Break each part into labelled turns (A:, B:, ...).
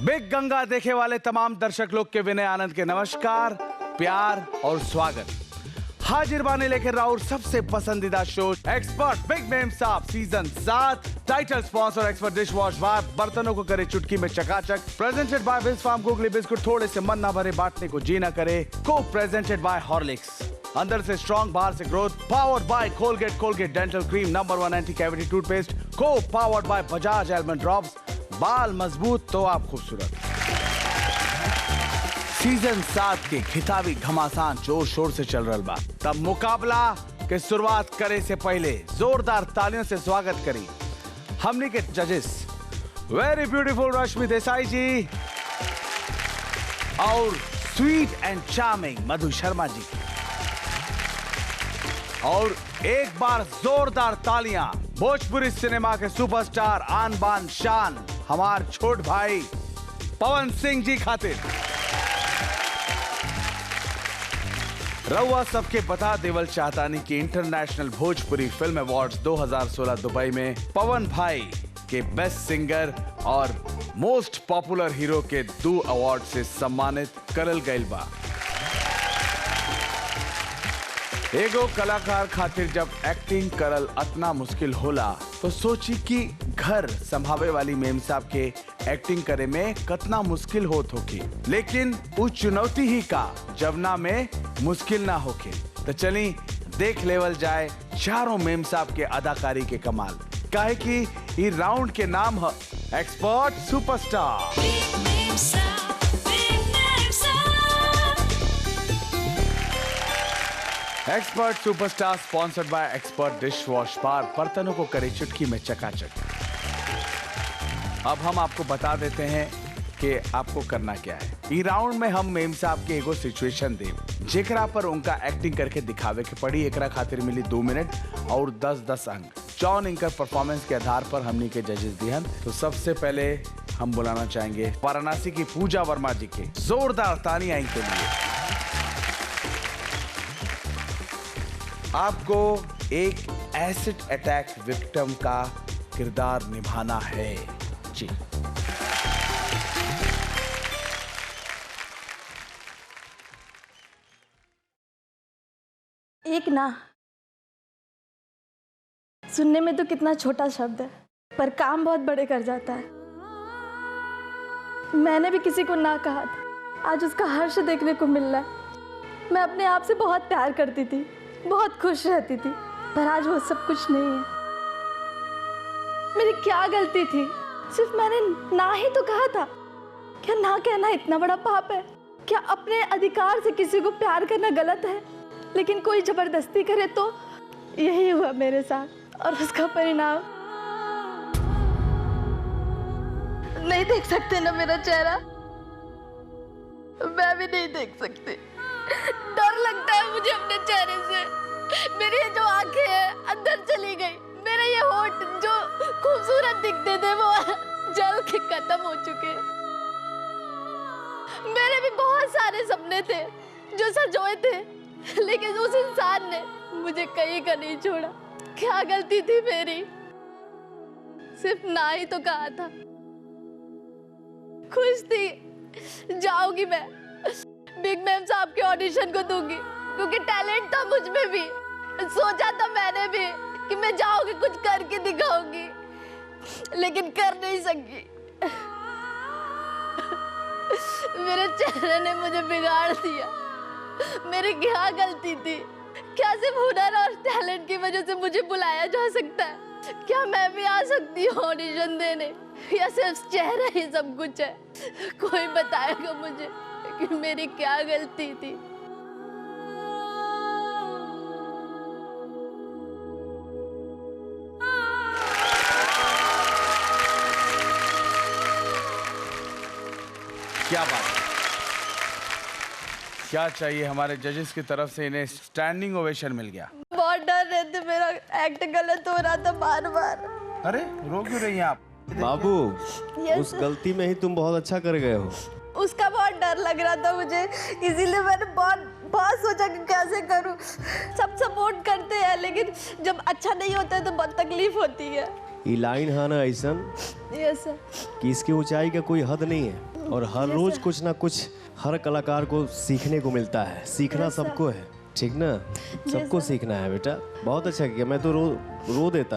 A: Big Ganga देखे वाले तमाम दर्शक लोग के विनय आनंद के नमस्कार, प्यार और स्वागत। हाजिर बाने लेकर राउर सबसे पसंदीदा शो एक्सपर्ट बिग मेम साहब season 7। Title sponsor expert dish wash bar, बर्तनों को करे चुटकी में चकाचक। Presented by Wiz farm googly biscuit, थोड़े से मन ना भरे बांटने को जी ना करे। को प्रेजेंटेड बाय हॉर्लिक्स, अंदर से स्ट्रॉन्ग बाहर से growth. Powered by Colgate dental cream number 1 anti cavity toothpaste. को powered by Bajaj almond drops, बाल मजबूत तो आप खूबसूरत। सीजन 7 के खिताबी घमासान जोर शोर से चल रहा बा। तब मुकाबला के शुरुआत करे से पहले जोरदार तालियों से स्वागत करी हमने के जजेस वेरी ब्यूटीफुल रश्मि देसाई जी और sweet and charming Madhu Sharma ji. और एक बार जोरदार तालियां भोजपुरी सिनेमा के सुपरस्टार आन बान शान हमार छोट भाई पवन सिंह जी खातिर। रउआ सबके बता देवल चाहतानी कि international Bhojpuri film awards 2016 Dubai में पवन भाई के बेस्ट सिंगर और मोस्ट पॉपुलर हीरो के 2 अवार्ड से सम्मानित करल गइल बा। एगो कलाकार खातिर जब एक्टिंग करल अतना मुश्किल होला तो सोची कि घर संभावे वाली मेम साहब के एक्टिंग करे में कितना मुश्किल होत होगी। लेकिन वो चुनौती ही का जवना में मुश्किल ना होके। तो चली देख लेवल जाए चारों मेम साहब के अदाकारी के कमाल। काहे कि ये राउंड के नाम है expert superstar. Expert superstar sponsored by expert dish wash bar, बर्तनों को करे चुटकी में चकाचक। अब हम आपको बता देते हैं कि आपको करना क्या है। इस राउंड में हम मेम साहब के एगो सिचुएशन दे जेकरा पर उनका एक्टिंग करके दिखावे के पड़ी। एकरा खातिर मिली 2 मिनट और 10-10 अंक। जॉन इनकर परफॉर्मेंस के आधार पर हमनी के जजेस दिहन। तो सबसे पहले हम बुलाना चाहेंगे वाराणसी की पूजा वर्मा जी के। जोरदार तालियां इनके लिए। आपको एक एसिड अटैक विक्टिम का किरदार निभाना है जी।
B: एक ना सुनने में तो कितना छोटा शब्द है, पर काम बहुत बड़े कर जाता है। मैंने भी किसी को ना कहा था, आज उसका हर्ष देखने को मिल रहा है। मैं अपने आप से बहुत प्यार करती थी, बहुत खुश रहती थी, पर आज वो सब कुछ नहीं है। मेरी क्या गलती थी? सिर्फ मैंने ना ही तो कहा था। क्या ना कहना इतना बड़ा पाप है? क्या अपने अधिकार से किसी को प्यार करना गलत है? लेकिन कोई जबरदस्ती करे तो यही हुआ मेरे साथ, और उसका परिणाम नहीं देख सकते ना मेरा चेहरा। मैं भी नहीं देख सकती। डर लगता है मुझे अपने चेहरे से। मेरी ये जो आंखें हैं अंदर चली गई। मेरे ये होठ जो खूबसूरत दिखते थे वो जल के खत्म हो चुके। मेरे भी बहुत सारे सपने थे जो सजोए थे, लेकिन उस इंसान ने मुझे कहीं का नहीं छोड़ा। क्या गलती थी मेरी? सिर्फ ना ही तो कहा था। खुश थी, जाऊंगी मैं बिग मैम साहब के ऑडिशन को दूंगी, क्योंकि टैलेंट था मुझ में भी। सोचा था मैंने भी कि मैं जाऊंगी, कुछ करके दिखाऊंगी, लेकिन कर नहीं सकी। मेरे चेहरे ने मुझे बिगाड़ दिया। मेरी क्या गलती थी? क्या सिर्फ हुनर और टैलेंट की वजह से मुझे बुलाया जा सकता है? क्या मैं भी आ सकती हूँ ऑडिशन देने, या सिर्फ चेहरा ही सब कुछ है? कोई बताएगा मुझे कि मेरी क्या गलती थी?
A: क्या बात है, क्या चाहिए हमारे जजेस की तरफ से। इन्हें स्टैंडिंग ओवेशन मिल गया।
B: बहुत डर रहे थे, मेरा एक्ट गलत हो रहा था बार बार।
A: अरे रो क्यों रही हैं आप?
C: बाबू, उस गलती में ही तुम बहुत अच्छा कर गए हो।
B: उसका बहुत डर लग रहा था मुझे, इसीलिए मैंने बहुत सोचा कि कैसे करूं। सब सपोर्ट करते हैं, लेकिन जब अच्छा नहीं होता है तो बहुत तकलीफ होती है।
C: ये लाइन है ना ऐसन
B: यस सर।
C: कि इसकी ऊंचाई का कोई हद नहीं है और हर रोज कुछ ना कुछ हर कलाकार को सीखने को मिलता है। सीखना सबको है, ठीक ना? सबको सीखना है बेटा। बहुत अच्छा किया, मैं तो रो देता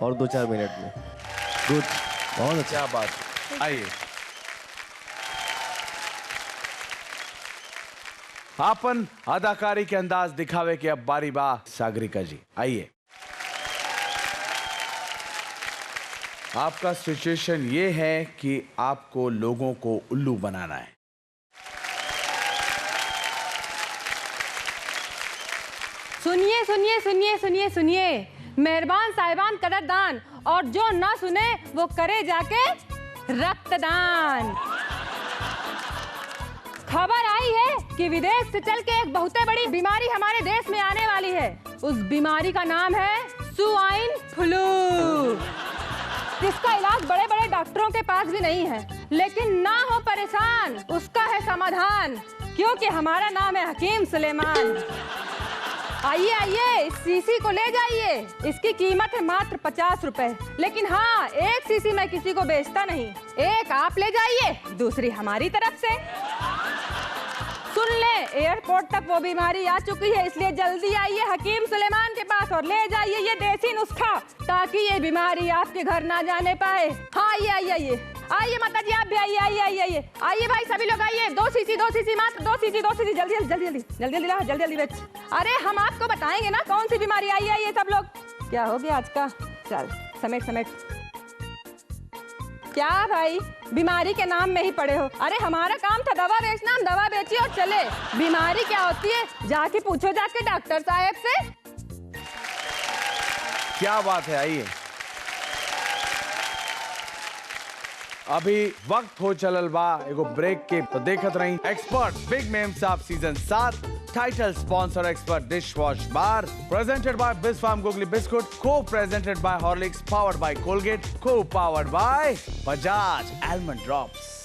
C: और 2-4 मिनट में। गुड, बहुत अच्छा।
A: क्या बात। आइए आपन अदाकारी के अंदाज दिखावे कि अब बारी बा सागरिका जी। आइए, आपका सिचुएशन ये है कि आपको लोगों को उल्लू बनाना है।
D: सुनिए सुनिए सुनिए सुनिए सुनिए, मेहरबान साहिबान कदरदान, और जो ना सुने वो करे जाके रक्तदान। खबर आई है कि विदेश से चल के एक बहुत बड़ी बीमारी हमारे देश में आने वाली है। उस बीमारी का नाम है स्वाइन फ्लू, जिसका इलाज बड़े बड़े डॉक्टरों के पास भी नहीं है। लेकिन ना हो परेशान, उसका है समाधान, क्योंकि हमारा नाम है हकीम सुलेमान। आइए आइए, इस सीसी को ले जाइए। इसकी कीमत है मात्र 50 रुपए। लेकिन हाँ, एक सीसी मैं किसी को बेचता नहीं। एक आप ले जाइए, दूसरी हमारी तरफ से। सुन ले, एयरपोर्ट तक वो बीमारी आ चुकी है, इसलिए जल्दी आइए हकीम सुलेमान के पास और ले जाइए ये देसी नुस्खा, ताकि ये बीमारी आपके घर ना जाने पाए। हाँ आइए आइए आइए आइए, माता जी आप भी आइए आइए आइए आइए आइए भाई, सभी लोग आइए। 2 सीसी मात्र 2 सीसी जल्दी जल्दी जल्दी जल्दी जल्दी जल्दी जल्दी बेच। अरे हम आपको बताएंगे ना कौन सी बीमारी। आइए आइए सब लोग। क्या हो गया आज का? चल समेट समेट। क्या भाई, बीमारी के नाम में ही पड़े हो? अरे हमारा काम था दवा बेचना, हम दवा बेचिए और चले। बीमारी क्या होती है जाके पूछो जाके डॉक्टर साहब से।
A: क्या बात है। आइए, अभी वक्त हो चलल बा एगो ब्रेक के, तो देखत रही एक्सपर्ट बिग मेम साहब season 7। Title sponsor expert dish wash bar, presented by Bisk Farm googly biscuit, co-presented by Horlicks, powered by Colgate, को powered by Bajaj almond drops.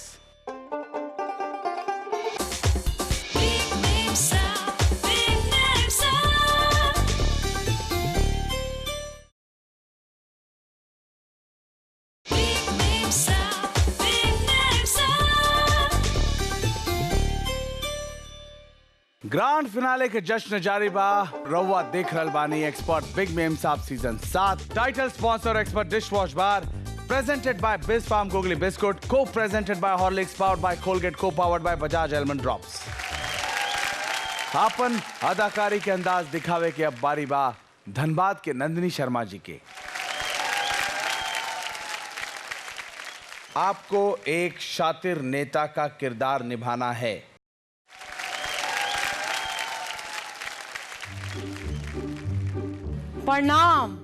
A: Grand finale के जश्न जारी बा, रउआ देख रहल बानी एक्सपर्ट बिग मेम साहब season 7। Title sponsor expert dish wash bar, presented by Bisk Farm googly biscuit, co-presented by Horlicks, powered by Colgate, को powered by Bajaj almond drops. आपन अदाकारी के अंदाज दिखावे के अब बारी बा धनबाद के नंदिनी शर्मा जी के। आपको एक शातिर नेता का किरदार निभाना है।
E: प्रणाम।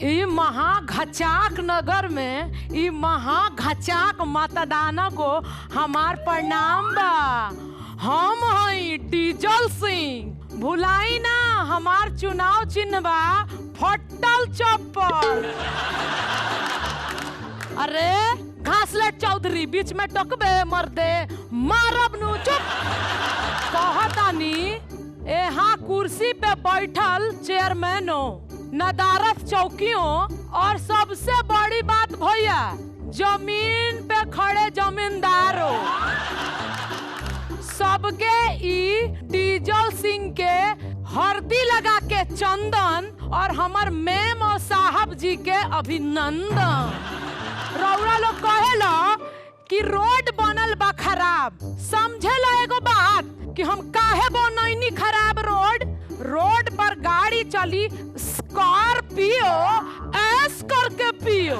E: ई महाघचाक नगर में ई महाघचाक मतदान को हमार प्रणाम बा। हम हई डीजल सिंह। भुलाई ना, हमार चुनाव चिन्ह बा फट्टल चप्पल। अरे घासलेट चौधरी, बीच में टकबे मर्दे, मारब नु। चुप। कहतानी यहाँ कुर्सी पे बैठल चेयरमैनों, नदारत चौकियों, और सबसे बड़ी बात भैया, जमीन पे खड़े जमींदारों, सबके ई डीजल सिंह के हल्दी लगा के चंदन और हमर मेम और साहब जी के अभिनंदन। रउरा लोग कहेला कि रोड बनल बा खराब, समझेला एगो बात कि हम काहे बनैनी खराब रोड। रोड पर गाड़ी चली स्कॉर्पियो, ऐस करके पियो।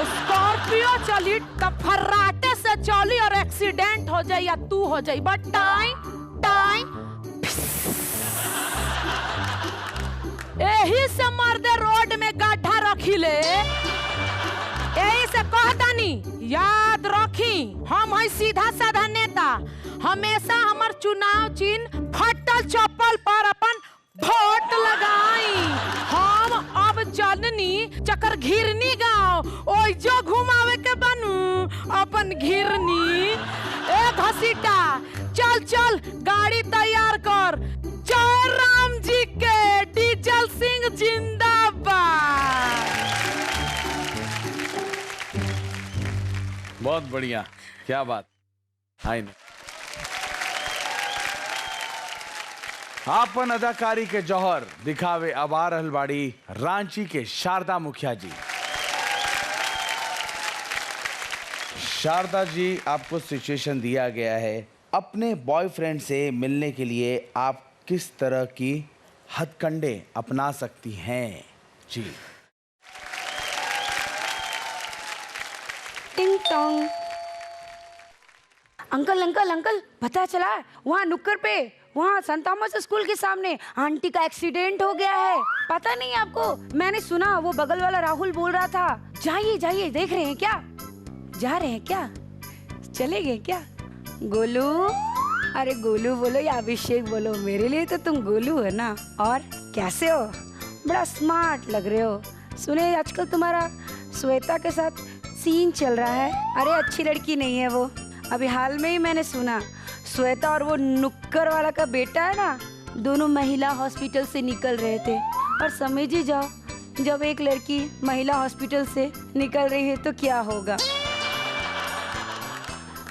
E: स्कॉर्पियो चली तब फर्राटे से चली और एक्सीडेंट हो जाए या तू हो जाए, बट टाइम यही से मर्दे रोड में गड्ढा रखिले। यही से कहतानी, याद रखी, हम है सीधा साधा नेता। हमेशा हमार चुनाव चिन्ह फट्टल चप्पल पर अपन वोट लगाई। हम अब जननी चकर घिरनी गाँव, ओइ जो घुमावे के बनू अपन घिरनी। ए घसीटा, चल चल गाड़ी तैयार कर। जय राम जी के, डीजल सिंह जिंदाबाद।
A: बहुत बढ़िया, क्या बात। आई नहीं आपन अदाकारी के जौहर दिखावे अब आ रहल बाड़ी रांची के शारदा मुखिया जी। शारदा जी, आपको सिचुएशन दिया गया है, अपने बॉयफ्रेंड से मिलने के लिए आप किस तरह की हथकंडे अपना सकती हैं जी?
F: टिंग टोंग। अंकल अंकल अंकल, पता चला वहाँ नुक्कड़ पे, वहाँ संत थॉमस स्कूल के सामने आंटी का एक्सीडेंट हो गया है। पता नहीं आपको? मैंने सुना, वो बगल वाला राहुल बोल रहा था। जाइए जाइए, देख रहे हैं क्या? जा रहे हैं क्या? चले गए क्या? गोलू, अरे गोलू बोलो या अभिषेक बोलो, मेरे लिए तो तुम गोलू है ना। और कैसे हो? बड़ा स्मार्ट लग रहे हो। सुने आजकल तुम्हारा श्वेता के साथ सीन चल रहा है। अरे अच्छी लड़की नहीं है वो। अभी हाल में ही मैंने सुना, श्वेता और वो नुक्कर वाला का बेटा है ना, दोनों महिला हॉस्पिटल से निकल रहे थे। और समझ ही जाओ, जब एक लड़की महिला हॉस्पिटल से निकल रही है तो क्या होगा।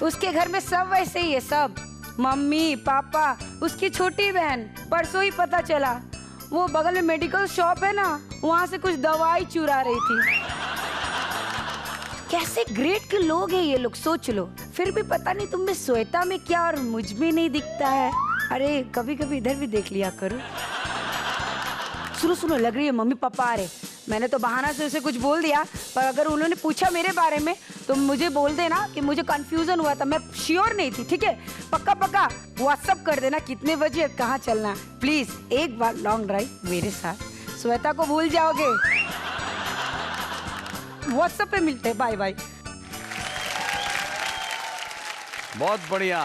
F: उसके घर में सब वैसे ही है, सब मम्मी पापा, उसकी छोटी बहन। परसों ही पता चला, वो बगल में मेडिकल शॉप है ना, वहाँ से कुछ दवाई चुरा रही थी। कैसे ग्रेड के लोग हैं ये लोग, सोच लो। फिर भी पता नहीं तुम में श्वेता में क्या और मुझ में नहीं दिखता है। अरे कभी कभी इधर भी देख लिया करो। सुनो सुनो, लग रही है मम्मी पापा आ रहे। मैंने तो बहाना से उसे कुछ बोल दिया, पर अगर उन्होंने पूछा मेरे बारे में तो मुझे बोल देना कि मुझे कंफ्यूजन हुआ था, मैं श्योर नहीं थी। ठीक है, पक्का पक्का व्हाट्सअप कर देना कितने बजे कहाँ चलना है। प्लीज एक बार लॉन्ग ड्राइव मेरे साथ। श्वेता को भूल जाओगे। व्हाट्सएप पे मिलते हैं, बाय बाय।
A: बहुत बढ़िया,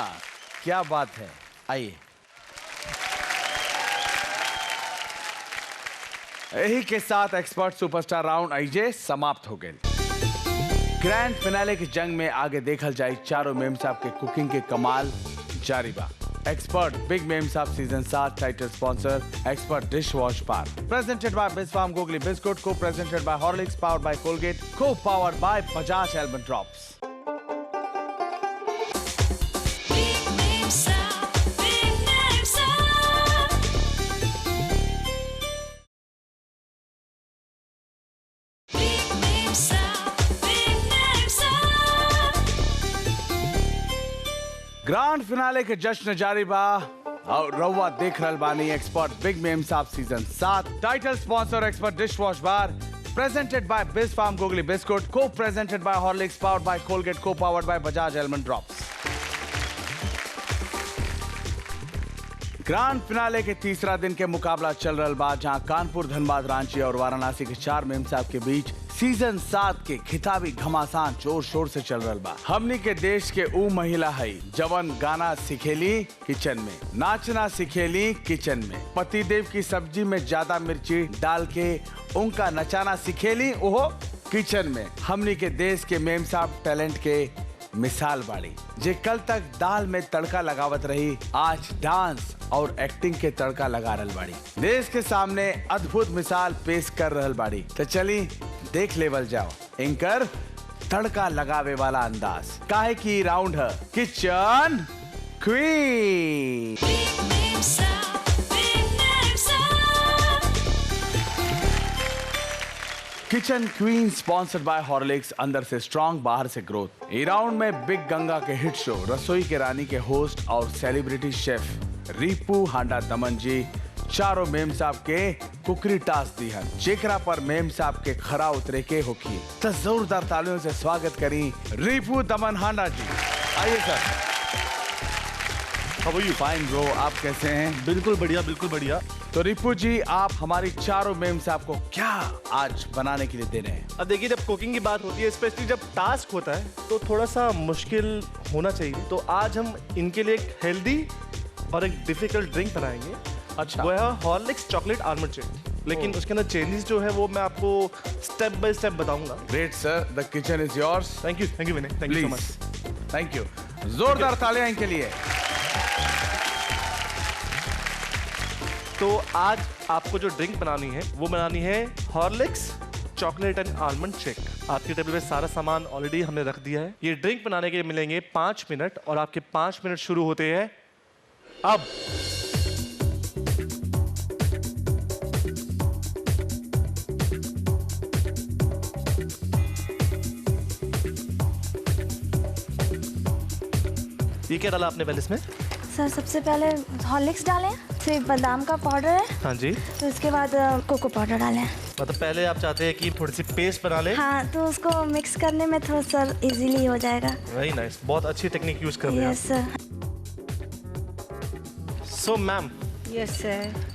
A: क्या बात है। आइए, यही के साथ एक्सपर्ट सुपरस्टार राउंड आईजे समाप्त हो गए। ग्रैंड फिनाले की जंग में आगे देखल जाए चारों मेम साहब के कुकिंग के कमाल जारी बा। एक्सपर्ट बिग मेम साहब season 7 title sponsor expert dish wash bar presented by Bisk Farm Googly biscuit, co-presented by Horlicks, powered by Colgate, को powered by Bajaj almond drops. Grand finale के जश्न जारी बा और रउआ देख रहल बानी एक्सपर्ट बिग मेम साहब season 7 title sponsor expert dish wash bar presented by Bisk Farm Googly biscuit, co-presented by Horlicks, powered by Colgate, को powered by Bajaj almond drops. Grand finale के तीसरा दिन के मुकाबला चल रहल बा, जहां कानपुर, धनबाद, रांची और वाराणसी के 4 मेम साहब के बीच सीजन 7 के खिताबी घमासान जोर शोर से चल रहल बा। हमनी के देश के ऊ महिला है जवन गाना सिखेली किचन में, नाचना सिखेली किचन में, पतिदेव की सब्जी में ज्यादा मिर्ची डाल के उनका नचाना सिखेली ओहो किचन में। हमनी के देश के मेम साहब टैलेंट के मिसाल बाड़ी, जे कल तक दाल में तड़का लगावत रही, आज डांस और एक्टिंग के तड़का लगा रहल बाड़ी। देश के सामने अद्भुत मिसाल पेश कर रहल बाड़ी। तो चली देख लेवल जाओ इनकर तड़का लगावे वाला अंदाज। काहे की राउंड है kitchen queen. Kitchen queen sponsored by Horlicks, अंदर से स्ट्रॉन्ग बाहर से ग्रोथ। ये राउंड में बिग गंगा के हिट शो रसोई के रानी के होस्ट और सेलिब्रिटी शेफ रिपू हांडा दमन जी चारों मेम साहब के कुकरी टास्क दी है, जेकरा पर मेम साहब के खरा उतरे के होकी। तो जोरदार तालियों से स्वागत करी रिपू दमन हांडा जी। आइए sir. How are you? Fine bro, आप कैसे हैं?
G: बिल्कुल बढ़िया, बिल्कुल बढ़िया।
A: तो रिपू जी, आप हमारी चारों मेम साहब को क्या आज बनाने के लिए दे रहे हैं?
G: अब देखिए, जब कुकिंग की बात होती है, स्पेशली जब टास्क होता है, तो थोड़ा सा मुश्किल होना चाहिए। तो आज हम इनके लिए एक हेल्दी और एक डिफिकल्ट ड्रिंक बनाएंगे।
A: अच्छा।
G: वो है हॉर्लिक्स चॉकलेट आलमंड शेक। लेकिन उसके अंदर चेंजेस जो है वो मैं आपको स्टेप बाय स्टेप बताऊंगा।
A: Great sir, the kitchen is yours.
G: Thank you Vinay, thank you so much.
A: Thank you, जोरदार तालियां इनके लिए।
G: तो आज आपको जो ड्रिंक बनानी है वो बनानी है Horlicks chocolate and almond shake. आपके टेबल पे सारा सामान ऑलरेडी हमने रख दिया है। ये ड्रिंक बनाने के लिए मिलेंगे 5 मिनट और आपके 5 मिनट शुरू होते हैं अब। ये क्या डाला आपने पहले इसमें?
B: सर सबसे पहले हॉर्लिक्स डालें, फिर बादाम का पाउडर है,
G: हाँ जी।
B: फिर उसके बाद कोको पाउडर डालें।
G: मतलब पहले आप चाहते हैं कि थोड़ी सी पेस्ट बना ले?
B: हाँ, तो उसको मिक्स करने में थोड़ा सा इजीली हो जाएगा।
G: वेरी नाइस, बहुत अच्छी टेक्निक यूज कर रहे हैं
B: yes sir.
G: So ma'am,
F: yes sir.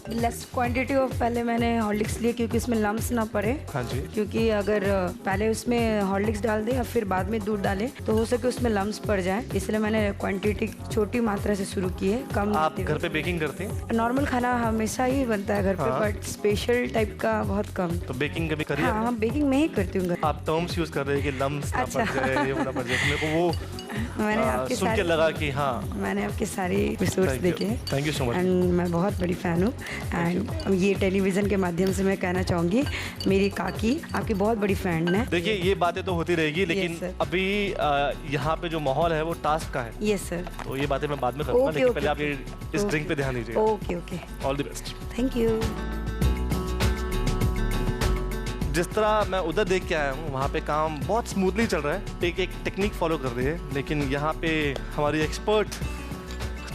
F: Less quantity of पहले मैंने हॉर्लिक्स लिए क्योंकि इसमें लम्स ना पड़े।
G: हाँ जी।
F: क्योंकि अगर पहले उसमें हॉर्लिक्स डाल दे या फिर बाद में दूध डालें तो हो सके उसमें लम्स पड़ जाए, इसलिए मैंने क्वांटिटी छोटी मात्रा से शुरू की है। कम।
G: आप घर पे बेकिंग करते हैं?
F: नॉर्मल खाना हमेशा ही बनता है घर पे,
G: हाँ।
F: बट स्पेशल टाइप का बहुत कम।
G: तो बेकिंग कभी करिए?
F: हाँ, हाँ, बेकिंग में ही करती हूँ घर।
G: आप टर्म्स यूज कर रहे हैं कि लम्स ना पड़ जाए, ये ना पड़ जाए। मेरे को वो
F: मैंने आपके
G: सुन के लगा कि हाँ,
F: मैंने आपके सारे एपिसोड्स देखे हैं।
G: Thank you so much.
F: And मैं बहुत बड़ी फ़ैन हूँ। एंड ये टेलीविज़न के माध्यम से मैं कहना चाहूँगी, मेरी काकी आपकी बहुत बड़ी फैन है।
G: देखिए ये बातें तो होती रहेगी, लेकिन
F: sir.
G: अभी यहाँ पे जो माहौल है वो टास्क का है,
F: यस सर।
G: तो ये बातें मैं बाद में करूँगा,
F: Okay,
G: लेकिन
F: okay,
G: पहले आप ये इस
F: okay.
G: ड्रिंक पे ध्यान दीजिए।
F: Okay okay,
G: all the best.
F: Thank you.
G: जिस तरह मैं उधर देख के आया हूँ वहाँ पे काम बहुत स्मूथली चल रहा है, एक एक टेक्निक फॉलो कर रही है, लेकिन यहाँ पे हमारी एक्सपर्ट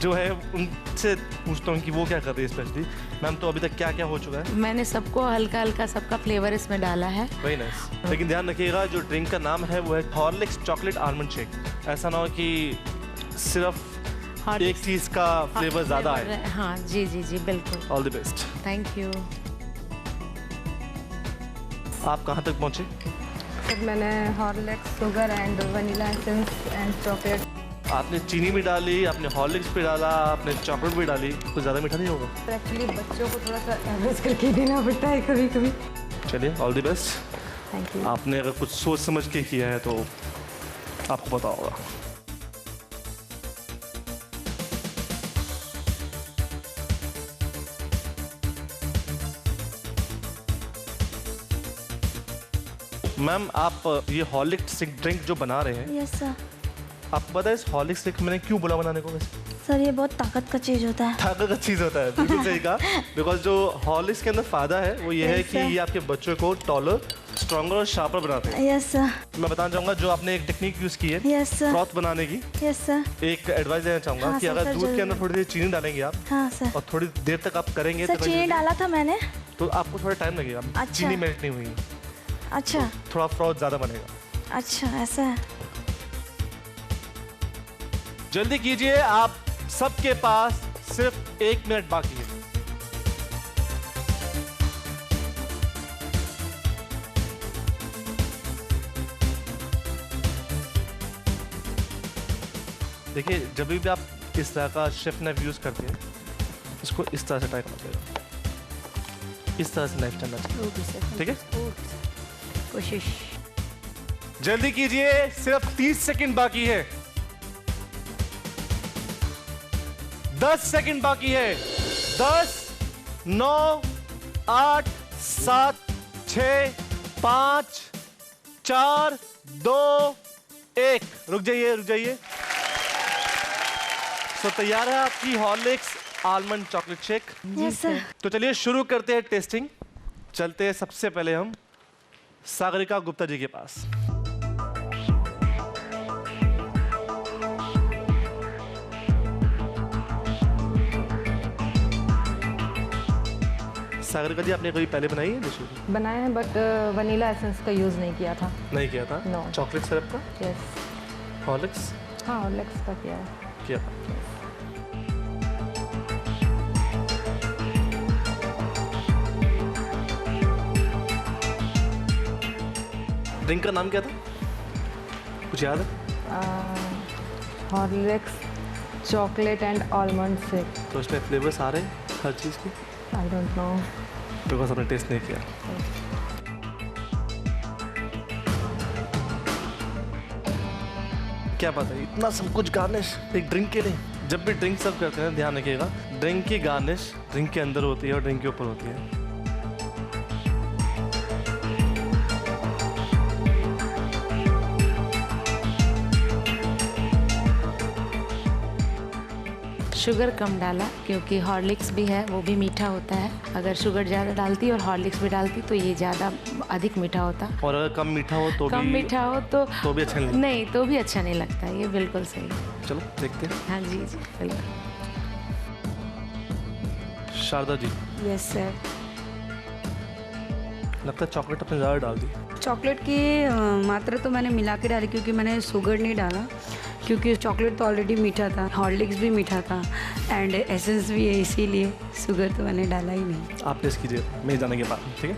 G: जो है उनसे पूछता हूँ कि वो क्या कर रही है स्पेशली। मैम, तो अभी तक क्या क्या हो चुका है?
E: मैंने सबको हल्का हल्का सबका फ्लेवर इसमें डाला है।
G: Very nice. लेकिन ध्यान रखिएगा जो ड्रिंक का नाम है वो है हॉर्लिक्स चॉकलेट आलमंड शेक। ऐसा ना हो कि सिर्फ एक चीज का फ्लेवर ज्यादा है।
E: हाँ जी जी जी बिल्कुल।
G: All the best.
E: Thank you.
G: आप कहाँ तक पहुँचे?
D: फिर मैंने Horlicks, sugar and vanilla essence and chocolate.
G: आपने चीनी भी डाली, आपने हॉर्लिक्स भी डाला, आपने चॉकलेट भी डाली, कुछ ज़्यादा मीठा नहीं होगा?
D: एक्चुअली बच्चों को थोड़ा सा एवरेज करके देना पड़ता है कभी कभी।
G: चलिए, all the best.
D: Thank you.
G: आपने अगर कुछ सोच समझ के किया है तो आपको पता होगा। मैम, आप ये हॉर्लिक्स ड्रिंक जो बना रहे हैं,
B: यस सर।
G: आपको पता है इस हॉर्लिक्स ड्रिंक मैंने क्यों बोला बनाने को? वैसे
B: सर ये बहुत ताकत का चीज़ होता है।
G: ताकत का चीज़ होता है, बिल्कुल सही कहा। बिकॉज जो हॉर्लिक्स के अंदर फायदा है वो ये है
B: Yes,
G: कि
B: sir.
G: ये आपके बच्चों को टॉलर, स्ट्रॉन्गर और शार्पर बनाते हैं।
B: Yes sir.
G: मैं बताना चाहूँगा जो आपने एक टेक्निक यूज़ की है
B: यस सर।
G: फ्रॉथ बनाने की,
B: यस सर।
G: एक एडवाइस देना चाहूँगा
B: हाँ,
G: कि
B: सर,
G: अगर
B: सर,
G: दूध के
B: जरूर।
G: अंदर थोड़ी सी चीनी डालेंगे आप
B: हाँ सर।
G: और थोड़ी देर तक आप करेंगे
B: सर चीनी डाला था मैंने।
G: तो आपको थोड़ा टाइम लगेगा।
B: अच्छा।
G: चीनी मेल्ट नहीं हुई,
B: अच्छा
G: थोड़ा फ्रॉथ ज़्यादा बनेगा।
B: अच्छा, ऐसा है।
G: जल्दी कीजिए, आप सबके पास सिर्फ 1 मिनट बाकी है। देखिए, जब भी आप इस तरह का शेफ नाइफ यूज करते हैं, इसको इस तरह से ट्राई करना पड़ेगा। इस तरह से नाइफ चलना चाहिए, ठीक है?
F: कोशिश।
G: जल्दी कीजिए, सिर्फ 30 सेकंड बाकी है। 10 सेकंड बाकी है। 10, 9, 8, 7, 6, 5, 4, 2, 1। रुक जाइए, रुक जाइए। तो तैयार है आपकी Horlicks almond chocolate shake?
B: Yes sir.
G: तो चलिए शुरू करते हैं टेस्टिंग। चलते हैं सबसे पहले हम सागरिका गुप्ता जी के पास। सागरिका जी, आपने कभी पहले बनाई है डिश?
D: बनाए हैं बट वनीला एसेंस का यूज़ नहीं किया था।
G: नहीं किया था?
D: No.
G: चॉकलेट सिरप का?
D: यस।
G: हॉर्लिक्स
D: हाँ, हॉर्लिक्स का किया है।
G: किया था। ड्रिंक का नाम क्या था, कुछ याद है?
D: Horlicks chocolate and almond shake.
G: तो उसमें फ्लेवर्स आ रहे हैं हर चीज़ के?
D: I don't know.
G: बिकॉज आपने टेस्ट नहीं किया। क्या पता है इतना सब कुछ गार्निश एक ड्रिंक के लिए। जब भी ड्रिंक सर्व करते हैं ध्यान रखिएगा, ड्रिंक की गार्निश ड्रिंक के अंदर होती है और ड्रिंक के ऊपर होती है।
H: शुगर कम डाला क्योंकि हॉर्लिक्स भी है, वो भी मीठा होता है। अगर शुगर ज़्यादा डालती और हॉर्लिक्स भी डालती तो ये ज़्यादा अधिक मीठा होता।
G: और अगर कम मीठा हो तो
H: कम मीठा हो तो
G: भी अच्छा नहीं
H: नहीं, तो भी अच्छा नहीं लगता। ये बिल्कुल सही है।
G: चलो देखते हैं।
H: हाँ जी जी बिल्कुल।
G: Sharda ji,
F: yes sir.
G: लगता है चॉकलेट आपने ज़्यादा डाल दी।
F: चॉकलेट की मात्रा तो मैंने मिला के डाली क्योंकि मैंने शुगर नहीं डाला, क्योंकि चॉकलेट तो ऑलरेडी मीठा था, हॉर्लिक्स भी मीठा था एंड एसेंस भी है, इसीलिए शुगर तो मैंने डाला ही नहीं।
G: आप टेस्ट कीजिए मेरे जाने के बाद, ठीक है?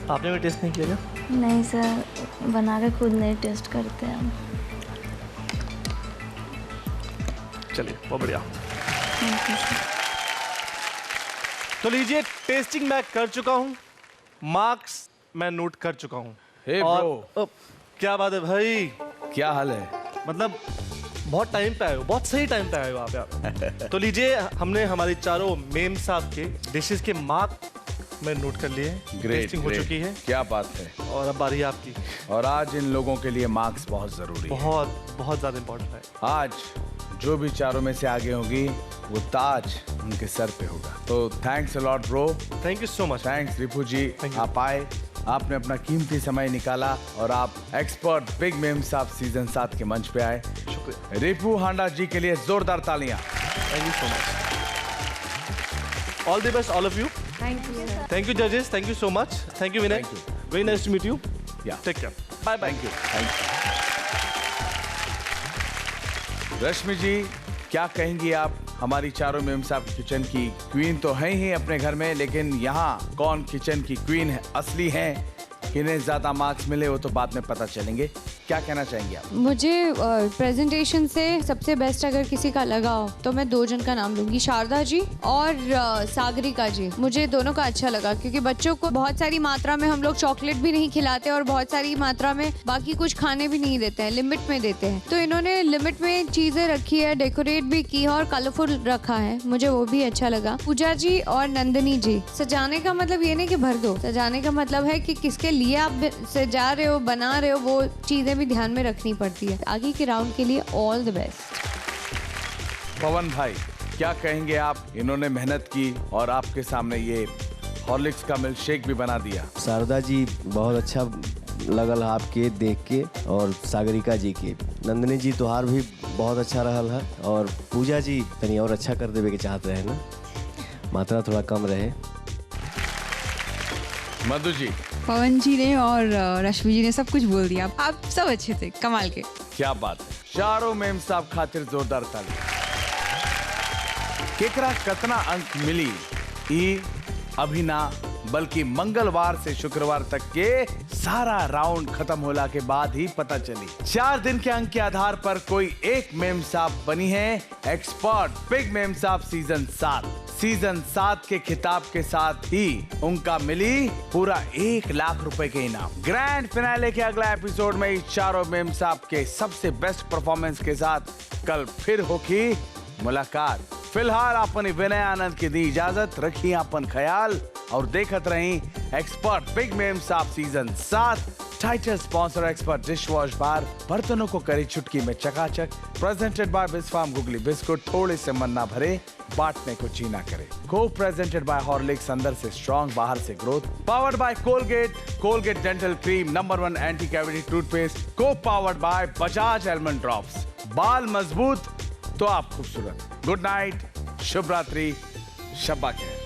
G: आपने भी टेस्ट नहीं किया क्या?
B: नहीं सर, बना के खुद नहीं टेस्ट करते हम।
G: चलिए बहुत बढ़िया। तो लीजिए, टेस्टिंग मैं कर चुका हूँ, मार्क्स मैं नोट कर चुका हूँ।
A: हे ब्रो,
G: क्या बात है भाई,
A: क्या हाल है?
G: मतलब बहुत टाइम पे आए हो, बहुत सही टाइम पे आए हो आप। तो लीजिए, हमने हमारी चारों मेम साहब के डिशेस के मार्क में नोट कर लिए। टेस्टिंग हो चुकी है।
A: क्या बात है।
G: और अब बारी है आपकी।
A: और आज इन लोगों के लिए मार्क्स बहुत जरूरी है।
G: बहुत ज्यादा इम्पोर्टेंट है।
A: आज जो भी चारों में से आगे होगी वो ताज उनके सर पे होगा। तो thanks a lot bro.
G: Thank you so much.
A: Thanks Ripu ji,
G: Thank you.
A: आप आए, आपने अपना कीमती समय निकाला और आप एक्सपर्ट बिग मेम साहब सीजन 7 के मंच पे आए।
G: शुक्रिया।
A: रिपू हांडा जी के लिए जोरदार तालियां।
G: Thank you so much. All the best all of you.
F: Thank you.
G: Thank you जजेस, thank you so much. Thank you Vinay,
A: Thank you.
G: Very nice to meet you.
A: Yeah
G: take care, bye bye.
A: Thank you. Rashmi ji, क्या कहेंगी आप? हमारी चारों ma'am साहब kitchen की queen तो हैं ही अपने घर में, लेकिन यहाँ कौन किचन की क्वीन है, असली हैं, किन्हें ज्यादा मार्क्स मिले वो तो बाद में पता चलेंगे। क्या कहना चाहेंगे आप?
I: मुझे प्रेजेंटेशन से सबसे बेस्ट अगर किसी का लगा हो तो मैं 2 जन का नाम लूंगी, शारदा जी और सागरिका जी। मुझे दोनों का अच्छा लगा क्योंकि बच्चों को बहुत सारी मात्रा में हम लोग चॉकलेट भी नहीं खिलाते और बहुत सारी मात्रा में बाकी कुछ खाने भी नहीं देते हैं, लिमिट में देते हैं। तो इन्होंने लिमिट में चीजें रखी है, डेकोरेट भी की है और कलरफुल रखा है, मुझे वो भी अच्छा लगा। पूजा जी और नंदिनी जी, सजाने का मतलब ये नहीं कि भर दो, सजाने का मतलब है कि किसके लिए आप सजा रहे हो, बना रहे हो, वो चीजें भी ध्यान में रखनी पड़ती है। आगे के राउंड के लिए ऑल द बेस्ट।
A: पवन भाई, क्या कहेंगे आप? इन्होंने मेहनत की और आपके सामने ये हॉर्लिक्स का मिल्क शेक भी बना दिया।
C: शारदा जी बहुत अच्छा लगल आपके देख के, और सागरिका जी के। नंदिनी जी तोहार भी बहुत अच्छा रहल है, और पूजा जी तनी और अच्छा कर देवे के चाहते हैं ना, मात्रा थोड़ा कम रहे।
A: मधु जी,
J: पवन जी ने और रश्मि जी ने सब कुछ बोल दिया, आप सब अच्छे थे, कमाल के।
A: क्या बात है। चारों मेम साहब खातिर जोरदार ताली। केकरा कितना अंक मिली ई अभी ना, बल्कि मंगलवार से शुक्रवार तक के सारा राउंड खत्म होला के बाद ही पता चली। 4 दिन के अंक के आधार पर कोई एक मेम साहब बनी है एक्सपर्ट बिग मेम साहब सीजन 7। सीजन 7 के खिताब के साथ ही उनका मिली पूरा 1 लाख रुपए के इनाम। ग्रैंड फिनाले के अगला एपिसोड में चारों मेम साहब के सबसे बेस्ट परफॉर्मेंस के साथ कल फिर होगी मुलाकात। फिलहाल अपनी विनय आनंद की दी इजाजत, रखी अपन ख्याल और देखत रही एक्सपर्ट बिग मेम साहब season 7। Title sponsor expert dish wash bar, बर्तनों को करी चुटकी में चकाचक। प्रेजेंटेड बाय बिस्फार्म गुगली बिस्कुट, थोड़े से मन ना भरे, बांटने को चीना करे। को प्रेजेंटेड बाय हॉर्लिक्स, अंदर से स्ट्रॉन्ग बाहर से growth. Powered by Colgate dental cream, number 1 anti cavity toothpaste. को powered by Bajaj almond drops. बाल मजबूत तो आप खूबसूरत। गुड नाइट, शुभ रात्रि, शब्बा खैर।